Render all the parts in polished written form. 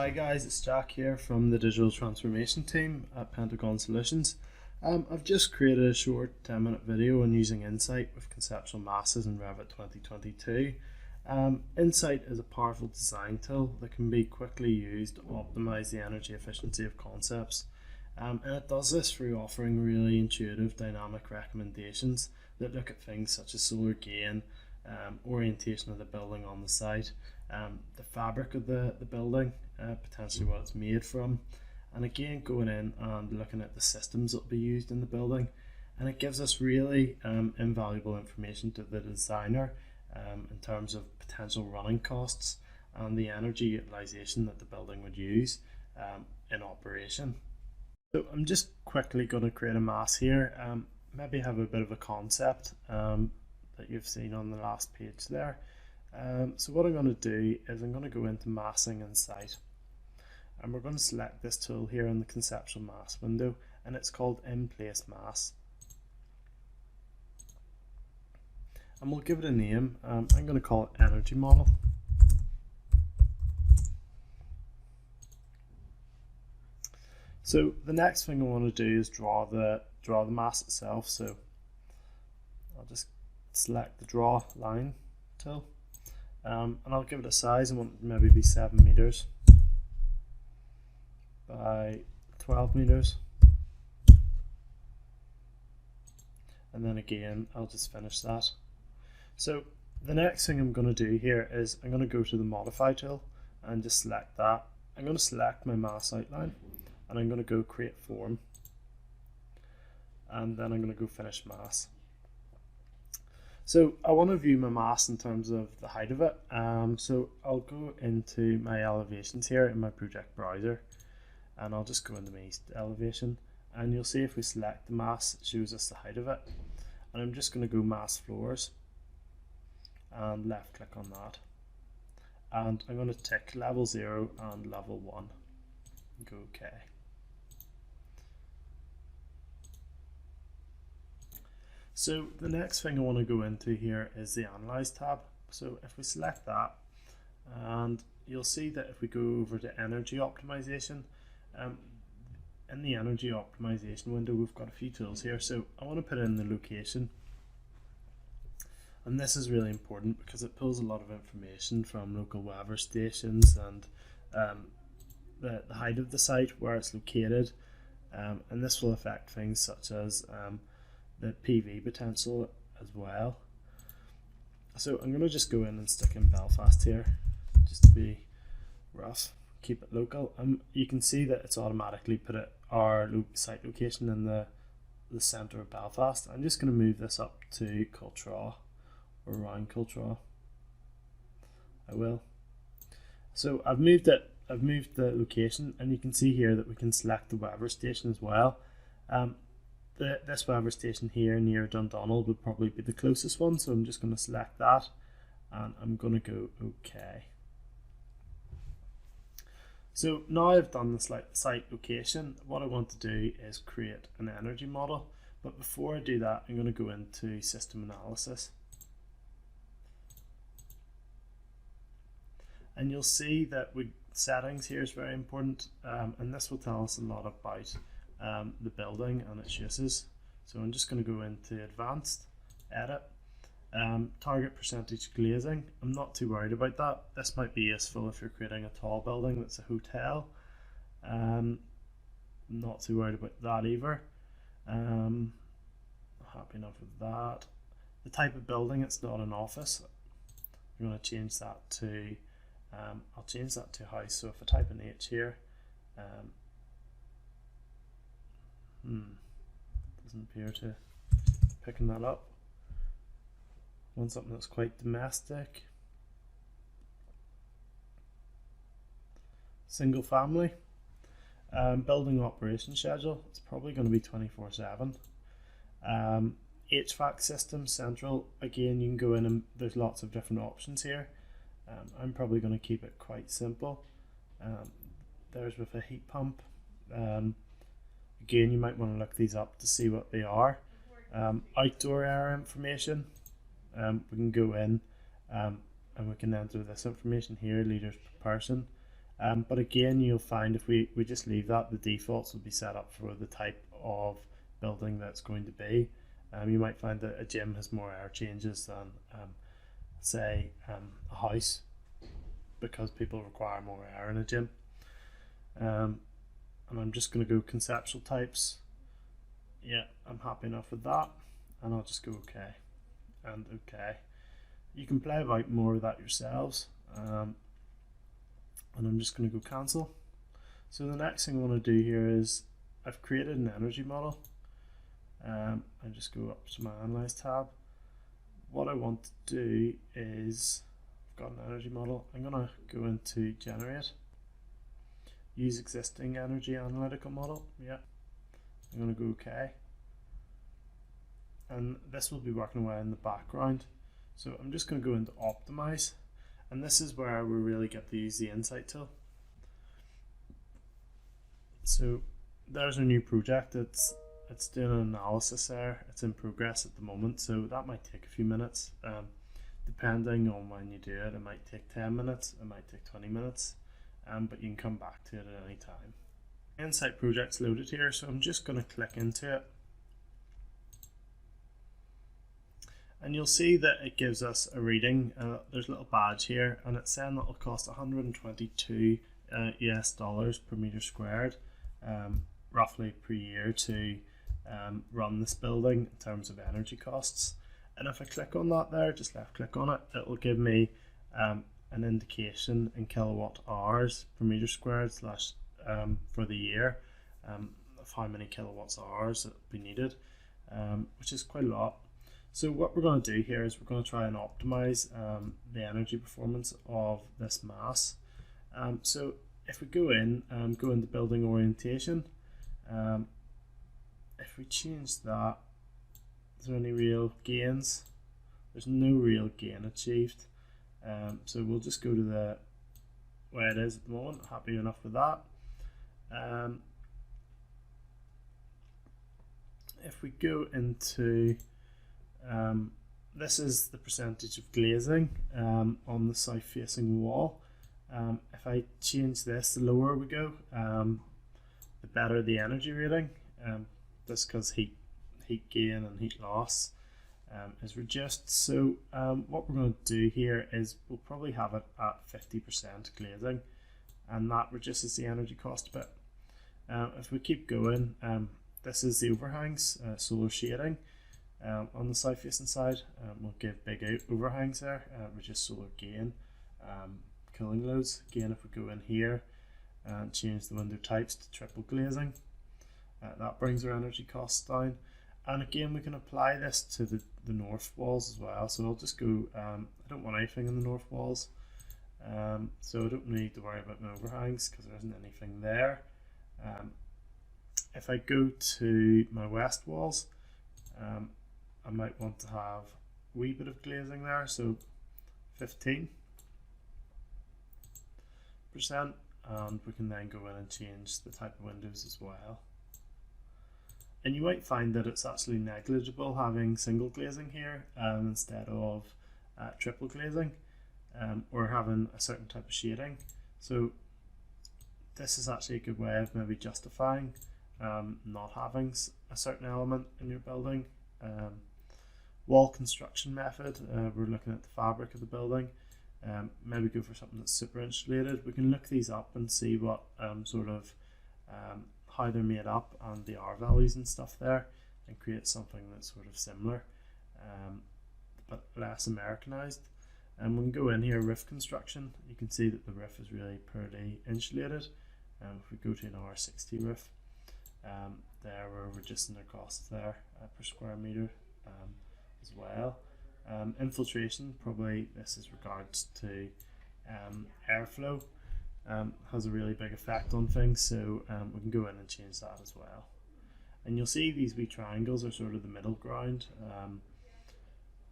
Hi guys, it's Jack here from the digital transformation team at Pentagon Solutions. I've just created a short 10-minute video on using Insight with conceptual masses in Revit 2022. Insight is a powerful design tool that can be quickly used to optimize the energy efficiency of concepts. And it does this through offering really intuitive dynamic recommendations that look at things such as solar gain, orientation of the building on the site, the fabric of the building, potentially what it's made from, and again going in and looking at the systems that will be used in the building. And it gives us really invaluable information to the designer in terms of potential running costs and the energy utilization that the building would use in operation. So I'm just quickly going to create a mass here, maybe have a bit of a concept that you've seen on the last page there. So what I'm going to do is I'm going to go into massing and site, and we're going to select this tool here in the conceptual mass window, and it's called in place mass, and we'll give it a name. I'm going to call it energy model. So the next thing I want to do is draw the mass itself. So I'll just select the draw line tool, and I'll give it a size. I want it to maybe be 7 meters by 12 meters, and then again I'll just finish that. So the next thing I'm going to do here is I'm going to go to the modify tool and just select that. I'm going to select my mass outline, and I'm going to go create form, and then I'm going to go finish mass. So I want to view my mass in terms of the height of it. So I'll go into my elevations here in my project browser, and I'll just go into my east elevation, and you'll see if we select the mass, it shows us the height of it. And I'm just going to go mass floors and left click on that, and I'm going to tick level 0 and level 1 and go OK. So the next thing I want to go into here is the Analyze tab. So if we select that, and you'll see that if we go over to Energy Optimization, in the Energy Optimization window we've got a few tools here. So I want to put in the location, and this is really important because it pulls a lot of information from local weather stations and the height of the site, where it's located, and this will affect things such as the PV potential as well. So I'm going to just go in and stick in Belfast here, just to be rough, keep it local. You can see that it's automatically put our site location in the centre of Belfast. I'm just going to move this up to Cultraw, or around Cultraw. I will. So I've moved it. I've moved the location, and you can see here that we can select the weather station as well. This weather station here near Dundonald would probably be the closest one, so I'm just going to select that, and I'm going to go OK. So now I've done the site location, what I want to do is create an energy model. But before I do that, I'm going to go into system analysis, and you'll see that settings here is very important, and this will tell us a lot about the building and its uses. So I'm just going to go into advanced, edit, target percentage glazing. I'm not too worried about that. This might be useful if you're creating a tall building that's a hotel. I'm not too worried about that either. Happy enough with that. The type of building, it's not an office. I'm going to change that to I'll change that to house. So if I type an H here, doesn't appear to picking that up. Want something that's quite domestic. Single family. Building operation schedule, it's probably going to be 24/7. HVAC system central, again you can go in and there's lots of different options here. I'm probably going to keep it quite simple. There's with a heat pump. Again, you might want to look these up to see what they are. Outdoor air information, we can go in and we can enter this information here, litres per person. But again, you'll find if we just leave that, the defaults will be set up for the type of building that's going to be. You might find that a gym has more air changes than say a house, because people require more air in a gym. And I'm just going to go conceptual types. Yeah, I'm happy enough with that, and I'll just go OK and OK. You can play about more with that yourselves, and I'm just going to go cancel. So the next thing I want to do here is I've created an energy model. I just go up to my Analyze tab. What I want to do is, I've got an energy model, I'm going to go into Generate, Use Existing Energy Analytical Model. Yeah, I'm going to go OK. And this will be working away in the background. So I'm just going to go into Optimize, and this is where we really get to use the Insight tool. So there's our new project. It's doing an analysis there. It's in progress at the moment, so that might take a few minutes. Depending on when you do it, it might take 10 minutes, it might take 20 minutes, but you can come back to it at any time. Insight project's loaded here, so I'm just going to click into it. And you'll see that it gives us a reading. There's a little badge here, and it's saying that it'll cost 122 US dollars per meter squared, roughly per year, to run this building in terms of energy costs. And if I click on that there, just left click on it, it will give me an indication in kilowatt hours per meter squared slash for the year, of how many kilowatts hours that will be needed, which is quite a lot. So what we're going to do here is we're going to try and optimize the energy performance of this mass. So if we go into building orientation, if we change that, is there any real gains? There's no real gain achieved. So we'll just go to the way it is at the moment. Happy enough with that. If we go into this is the percentage of glazing on the south facing wall. If I change this, the lower we go, the better the energy rating. Just because heat gain and heat loss is reduced. So what we're going to do here is we'll probably have it at 50% glazing, and that reduces the energy cost a bit. If we keep going, this is the overhangs, solar shading. On the south facing side, we'll give big overhangs there, reduce solar gain, cooling loads. Again, if we go in here and change the window types to triple glazing, that brings our energy costs down. And again, we can apply this to the north walls as well. So I'll just go, I don't want anything in the north walls, so I don't need to worry about my overhangs because there isn't anything there. If I go to my west walls, I might want to have a wee bit of glazing there, so 15%, and we can then go in and change the type of windows as well. And you might find that it's actually negligible having single glazing here instead of triple glazing, or having a certain type of shading. So this is actually a good way of maybe justifying not having a certain element in your building. Wall construction method, we're looking at the fabric of the building. Maybe go for something that's super insulated. We can look these up and see what sort of how they're made up and the R values and stuff there, and create something that's sort of similar but less Americanized. And we can go in here, roof construction. You can see that the roof is really poorly insulated. If we go to an R60 roof, there we're reducing their costs there per square meter as well. Infiltration, probably this is regards to airflow, has a really big effect on things, so we can go in and change that as well. And you'll see these wee triangles are sort of the middle ground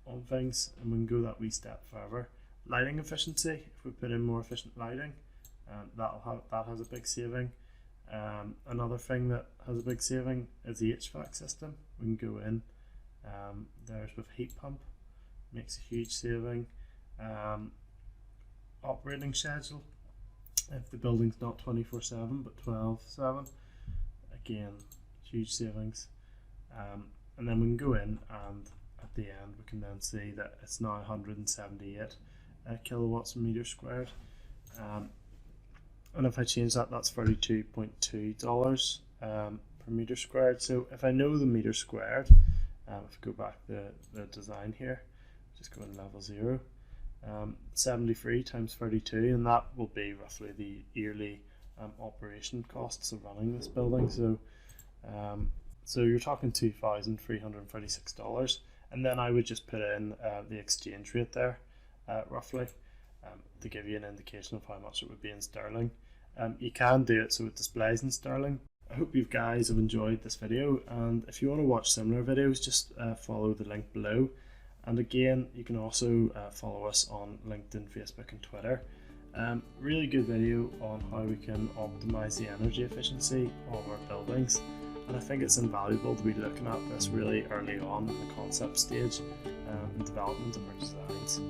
on things, and we can go that wee step further. Lighting efficiency, if we put in more efficient lighting, that has a big saving. Another thing that has a big saving is the HVAC system. We can go in, there's with heat pump, makes a huge saving. Operating schedule, If the building's not 24/7 but 12/7, again, huge savings. And then we can go in, and at the end we can then see that it's now 178 kilowatts per meter squared. And if I change that, that's $32.2 per meter squared. So if I know the meter squared, if I go back to the design here, just go in level 0, 73 times 32, and that will be roughly the yearly operation costs of running this building. So you're talking $2,336, and then I would just put in the exchange rate there, roughly, to give you an indication of how much it would be in sterling. You can do it so it displays in sterling. I hope you guys have enjoyed this video, and if you want to watch similar videos, just follow the link below. And again, you can also follow us on LinkedIn, Facebook and Twitter. Really good video on how we can optimize the energy efficiency of our buildings, and I think it's invaluable to be looking at this really early on in the concept stage and development of our designs.